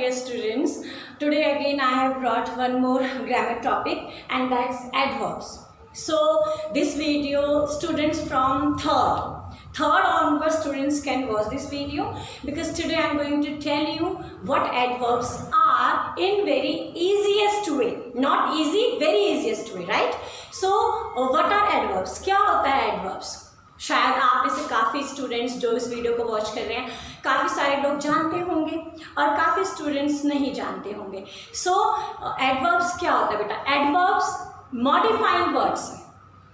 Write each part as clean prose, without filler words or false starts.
dear students. Today again I have brought one more grammar topic, and that's adverbs. So this video, students from third onwards students can watch this video, because today I am going to tell you what adverbs are in very easiest way. Not easy, very easiest way, right? So what are adverbs? क्या होता है adverbs? शायद आप में से काफ़ी students जो इस वीडियो को वॉच कर रहे हैं, काफ़ी सारे लोग जानते होंगे और काफ़ी स्टूडेंट्स नहीं जानते होंगे. सो एडवर्ब्स क्या होता है बेटा? Adverbs modifying words.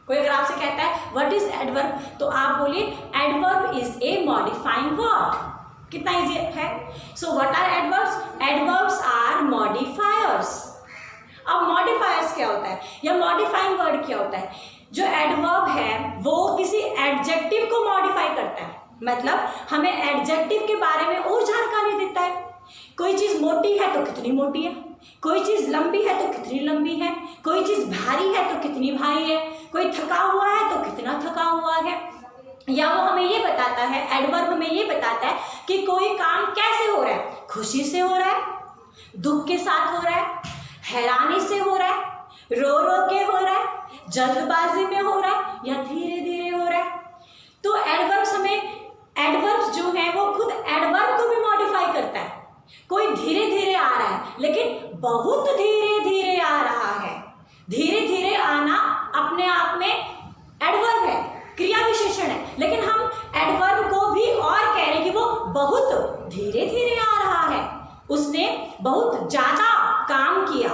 कोई अगर आपसे कहता है व्हाट इज एडवर्ब, तो आप बोलिए adverb is a modifying word. कितना इजी है. So what are adverbs? Adverbs are modifiers. अब मॉडिफायर्स क्या होता है या मॉडिफाइंग वर्ड क्या होता है? जो एडवर्ब है वो किसी एडजेक्टिव को मॉडिफाई करता है. मतलब हमें एडजेक्टिव के बारे में और जानकारी देता है. कोई चीज़ मोटी है तो कितनी मोटी है, कोई चीज़ लंबी है तो कितनी लंबी है, कोई चीज़ भारी है तो कितनी भारी है, कोई थका हुआ है तो कितना थका हुआ है. या वो हमें ये बताता है, एडवर्ब हमें ये बताता है कि कोई काम कैसे हो रहा है. खुशी से हो रहा है, दुख के साथ हो रहा है, हैरानी से हो रहा है, रो रो के हो रहा है, जल्दबाजी में हो रहा है या धीरे धीरे हो रहा है. तो एडवर्ब्स एडवर्ब्स जो है वो खुद एडवर्ब को भी मॉडिफाई करता है. कोई धीरे धीरे आ रहा है लेकिन बहुत धीरे धीरे आ रहा है. धीरे धीरे आना अपने आप में एडवर्ब है, क्रिया विशेषण है, लेकिन हम एडवर्ब को भी और कह रहे हैं कि वो बहुत धीरे धीरे आ रहा है, उसने बहुत ज़्यादा काम किया.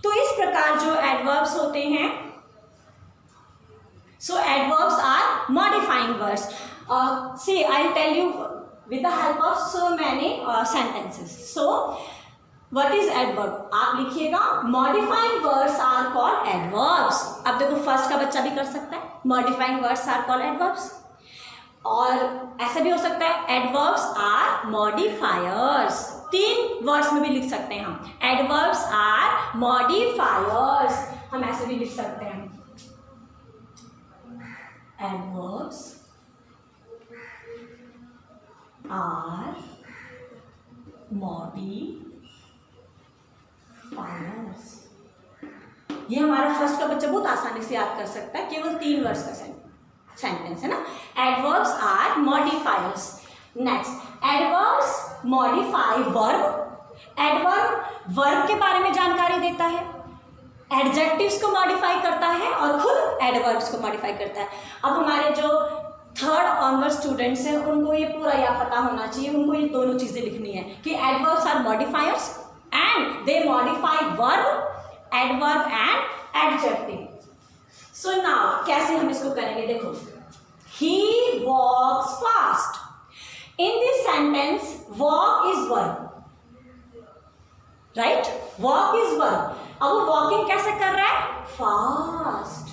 तो इस प्रकार जो एडवर्ब्स होते हैं, so adverbs are modifying words. See, I'll tell you with the help of so many sentences. So what is adverb? आप लिखिएगा modifying words are called adverbs. अब देखो फर्स्ट का बच्चा भी कर सकता है. modifying words are called adverbs. और ऐसा भी हो सकता है adverbs are modifiers. 3 वर्ड्स में भी लिख सकते हैं हम. adverbs are modifiers. हम ऐसे भी लिख सकते हैं. Adverbs are modifiers. ये हमारा फर्स्ट का बच्चा बहुत आसानी से याद कर सकता है. केवल 3 वर्ड्स का सेंटेंस है ना. Adverbs are modifiers. Next, adverbs modify verb. Adverb verb के बारे में जानकारी देता है, एडजेक्टिव्स को मॉडिफाई करता है और खुद एडवर्ब्स को मॉडिफाई करता है. अब हमारे जो थर्ड ऑनवर्ड स्टूडेंट्स हैं उनको ये पूरा या पता होना चाहिए, उनको ये दोनों चीज़ें लिखनी है कि adverbs are modifiers and they modify verb, adverb and adjective. So now कैसे हम इसको करेंगे? देखो, he walks fast. In this sentence walk is verb, right? Walk is verb. अब वो वॉकिंग कैसे कर रहा है? फास्ट.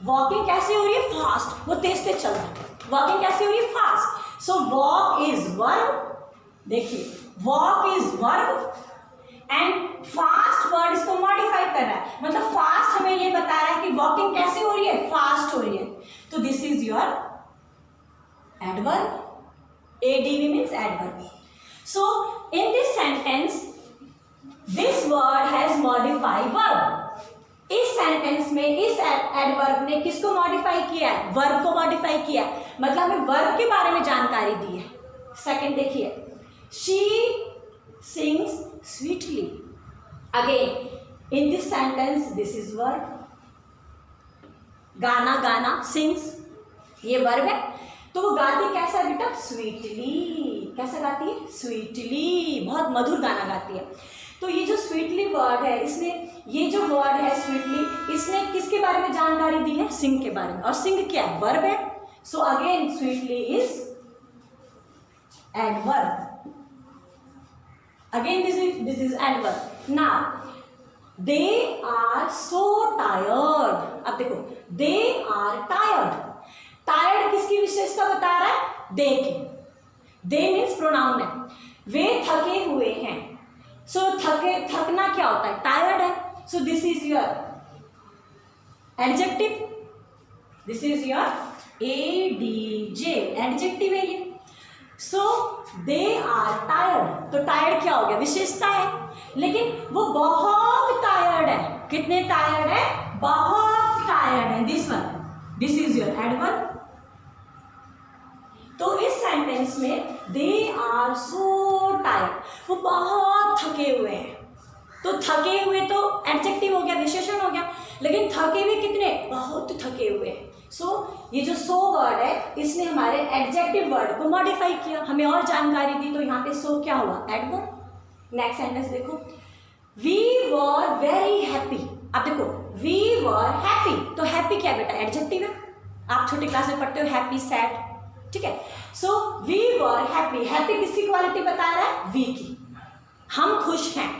वॉकिंग कैसे हो रही है? फास्ट. वो तेज तेज चल रहा है. वॉकिंग कैसे हो रही है? Fast. So walk is verb. देखिए, walk is verb and fast word इसको मॉडिफाई कर रहा है. मतलब फास्ट हमें ये बता रहा है कि वॉकिंग कैसे हो रही है? फास्ट हो रही है. तो this is your adverb. ADV means adverb. So in this sentence This word has modified verb. इस सेंटेंस में इस एडवर्ब ने किसको मॉडिफाई किया है? वर्ब को मॉडिफाई किया है. मतलब हमें वर्ब के बारे में जानकारी दी है. सेकंड देखिए, she sings sweetly. Again, in this sentence, this is verb. गाना गाना, sings, ये वर्ब है. तो वो गाती कैसा है बेटा? स्वीटली. कैसा गाती है? स्वीटली. बहुत मधुर गाना गाती है. तो ये जो स्वीटली वर्ड है, इसने ये जो वर्ड है स्वीटली, इसने किसके बारे में जानकारी दी है? सिंग के बारे में. और सिंग क्या है? वर्ब है. So again sweetly is adverb. Again this is adverb. Now they are so tired. अब देखो, दे आर टायर्ड. टायर्ड किसकी विशेषता बता रहा है? दे की. दे मीन्स प्रोनाउन है. वे थके हुए हैं. सो थकना क्या होता है? टायर्ड है. So this is your adjective. This is your ADJ. Adjective है ये. सो दे आर टायर्ड. तो टायर्ड क्या हो गया? विशेषता है. लेकिन वो बहुत टायर्ड है। कितने टायर्ड है? बहुत टायर्ड है। This is your adverb. तो इस सेंटेंस में दे आर सो टायर्ड, वो बहुत थके हुए हैं। तो थके हुए तो एडजेक्टिव हो गया, विशेषण हो गया, लेकिन थके हुए कितने? बहुत थके हुए हैं। सो ये जो सो वर्ड है इसने हमारे एडजेक्टिव वर्ड को मॉडिफाई किया, हमें और जानकारी दी, तो यहाँ पे सो क्या हुआ? एडवर्ब। नेक्स्ट सेंटेंस देखो, वी वर वेरी हैप्पी। अब देखो वी वर हैप्पी, तो हैप्पी क्या बेटा? एडजेक्टिव है। आप छोटी क्लास में पढ़ते हो हैप्पी, सैड, ठीक है। So we were happy, happy किसकी क्वालिटी बता रहा है? वी की, हम खुश हैं।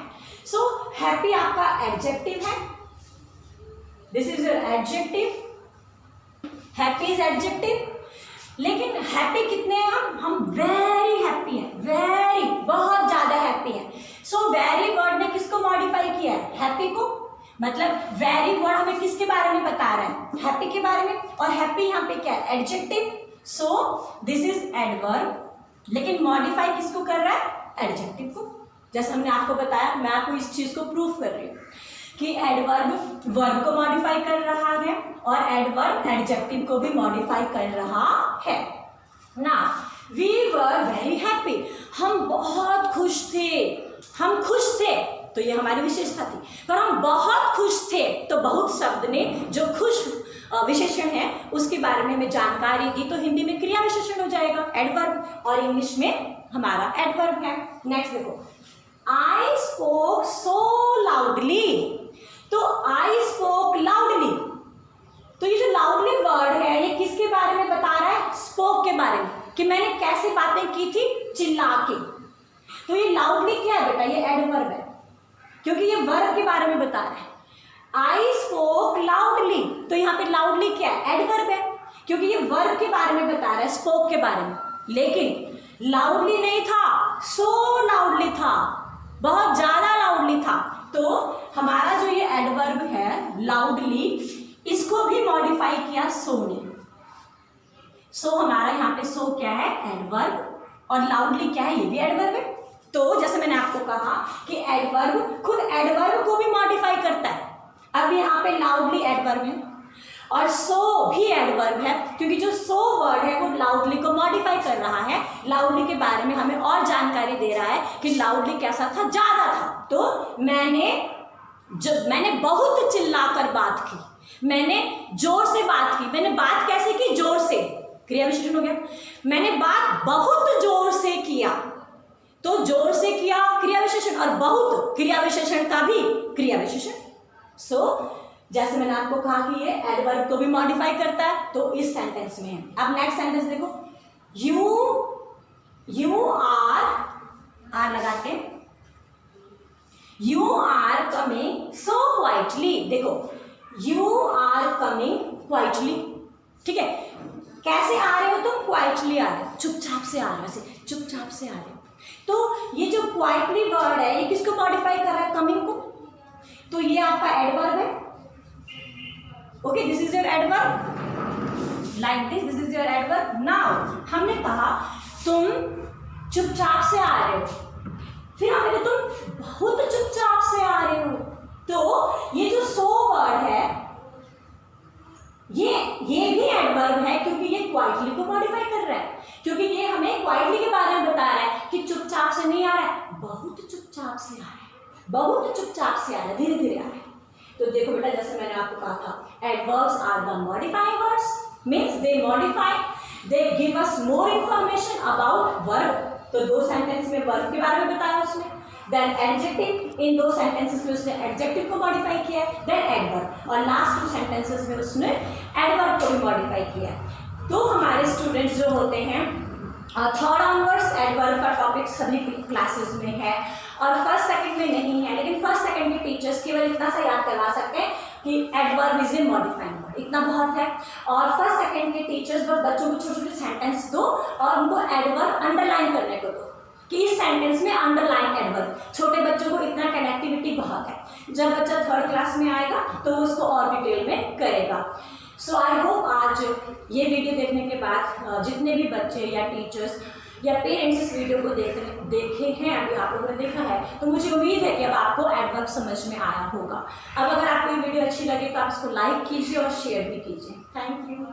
सो हैप्पी आपका एडजेक्टिव है, this is your adjective, happy is adjective. लेकिन हैप्पी कितने हैं हम वेरी हैप्पी हैं, वेरी, बहुत ज्यादा हैप्पी हैं। सो वेरी वर्ड ने किसको मॉडिफाई किया है? हैप्पी को। मतलब वेरी वर्ड हमें किसके बारे में बता रहा है? हैप्पी के बारे में। और हैप्पी यहाँ पे क्या है? Adjective. So this is adverb, लेकिन मॉडिफाई किसको कर रहा है? एडजेक्टिव को। जैसे हमने आपको बताया, मैं आपको इस चीज को प्रूफ कर रही हूँ कि एडवर्ब वर्ब को मॉडिफाई कर रहा है और एडवर्ब एडजेक्टिव को भी मॉडिफाई कर रहा है ना। वी वर वेरी हैप्पी, हम बहुत खुश थे, हम खुश थे, तो ये हमारी विशेषता थी। पर हम बहुत खुश थे, तो बहुत शब्द ने जो खुश विशेषण है उसके बारे में हमें जानकारी दी, तो हिंदी में क्रिया विशेषण हो जाएगा एडवर्ब, और इंग्लिश में हमारा एडवर्ब है। नेक्स्ट देखो, आई स्पोक सो लाउडली, तो आई स्पोक लाउडली, तो ये जो लाउडली वर्ड है ये किसके बारे में बता रहा है? स्पोक के बारे में, कि मैंने कैसे बातें की थी? चिल्ला के। तो ये लाउडली क्या है बेटा? ये एडवर्ब है, क्योंकि ये वर्ब के बारे में बता रहा है। आई स्पोक लाउडली, तो यहाँ पे लाउडली क्या है? एडवर्ब है, क्योंकि ये वर्ब के बारे में बता रहा है, स्पोक के बारे में। लेकिन लाउडली नहीं था, सो लाउडली था, बहुत ज्यादा लाउडली था। तो हमारा जो ये एडवर्ब है लाउडली, इसको भी मॉडिफाई किया सो ने। सो हमारा यहाँ पे सो क्या है? एडवर्ब, और लाउडली क्या है? ये भी एडवर्ब है। तो जैसे मैंने आपको कहा कि एडवर्ब खुद एडवर्ब को भी मॉडिफाई करता है। अब यहाँ पे लाउडली एडवर्ब है और सो भी एडवर्ब है, क्योंकि जो सो वर्ड है वो लाउडली को मॉडिफाई कर रहा है, लाउडली के बारे में हमें और जानकारी दे रहा है कि लाउडली कैसा था? ज्यादा था। तो मैंने बहुत चिल्लाकर बात की, मैंने जोर से बात की। मैंने बात कैसे की? जोर से, क्रिया विशेषण हो गया। मैंने बात बहुत जोर से किया, तो जोर से किया क्रिया विशेषण, और बहुत क्रिया विशेषण का भी क्रिया विशेषण। सो जैसे मैंने आपको कहा कि ये एडवर्ब को भी मॉडिफाई करता है, तो इस सेंटेंस में है। अब नेक्स्ट सेंटेंस देखो, यू आर लगाते, you are coming so quietly. देखो यू आर कमिंग क्वाइटली, ठीक है। कैसे आ रहे हो तुम? क्वाइटली आ रहे हो, चुपचाप से आ रहे हो, ऐसे चुपचाप से आ रहे हो। तो ये जो क्वाइटली वर्ड है ये किसको मॉडिफाई कर रहा है? कमिंग को। तो ये आपका एडवर्ब है। Okay, this is your adverb, like this is your adverb. Now हमने कहा तुम चुपचाप से आ रहे हो, फिर हमने कहा तुम बहुत चुपचाप से आ रहे हो। तो ये जो सो वर्ड है ये भी एडवर्ब है, क्योंकि ये क्वाइटली को मॉडिफाई कर रहा है, क्योंकि ये हमें क्वाइटली के बारे में बता रहा है कि चुपचाप से नहीं आ रहा है, बहुत चुपचाप से आ रहा है, बहुत चुपचाप से आ रहा है, धीरे धीरे आ रहा है। तो देखो बेटा, जैसे मैंने आपको कहा था, adverbs are the modifying words, means they modify, they give us more information about verb. तो दो सेंटेंस में वर्ब के बारे में बताया उसने, देन एडजेक्टिव, इन दो सेंटेंसेस में उसने एडजेक्टिव को मॉडिफाई किया है, देन एडवर्ब, और लास्ट टू सेंटेंसेस में उसने एडवर्ब को भी मॉडिफाई किया है। तो हमारे स्टूडेंट्स जो होते हैं थर्ड ऑनवर्ड्स एडवर्ब का टॉपिक सभी क्लासेस में है, और फर्स्ट सेकंड में नहीं है, लेकिन फर्स्ट सेकंड के टीचर्स केवल इतना सा याद करवा सकते हैं कि adverb is a modifying word, इतना बहुत है। और फर्स्ट सेकंड के टीचर्स बस बच्चों को छोटे छोटे सेंटेंस दो और उनको एडवर्ब अंडरलाइन करने को दो कि इस सेंटेंस में अंडरलाइन एडवर्ब। छोटे बच्चों को इतना कनेक्टिविटी बहुत है, जब बच्चा थर्ड क्लास में आएगा तो उसको और डिटेल में करेगा। सो आई होप आज ये वीडियो देखने के बाद जितने भी बच्चे या टीचर्स या पेरेंट्स इस वीडियो को देखे हैं, अभी आप लोगों ने देखा है, तो मुझे उम्मीद है कि अब आपको एडवर्ब समझ में आया होगा। अब अगर आपको ये वीडियो अच्छी लगे तो आप इसको लाइक कीजिए और शेयर भी कीजिए। Thank you.